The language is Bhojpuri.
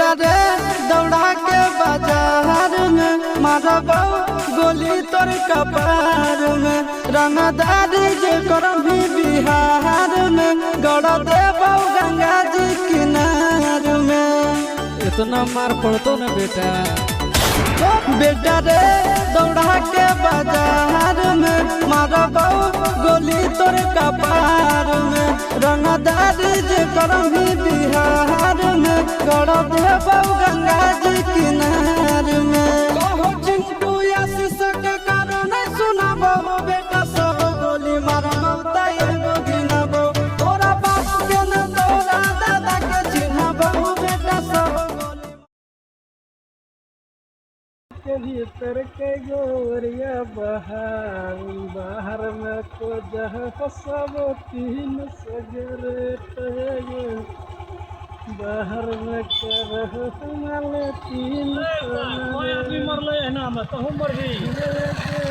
बेटा रे दौड़ा के बाजार में मारबो गोली तोर कपार में रंगदारी जे करम भी बिहार में गड़ देबो गंगा जी किनार में। इतना मार पड़तो न बेटा। बेटा रे दौड़ा के बाजार में मारबो गोली तोर कपार में रंगदारी जे करम भी बिहार में गड़ देबो गंगा जी किनार में। कहो चिंटू आशीष के कारण सुनाबो बेटा सब गोली मारबो ताएगो गिनबो तोरा बाप के न तोरा दादा के चिन्हबो बेटा सब गोली के भीतर के गोरिया बाहर में को जह सब तीन सिगरेट बाहर में कर हमारे तीन मरले है ना मत हम मर गई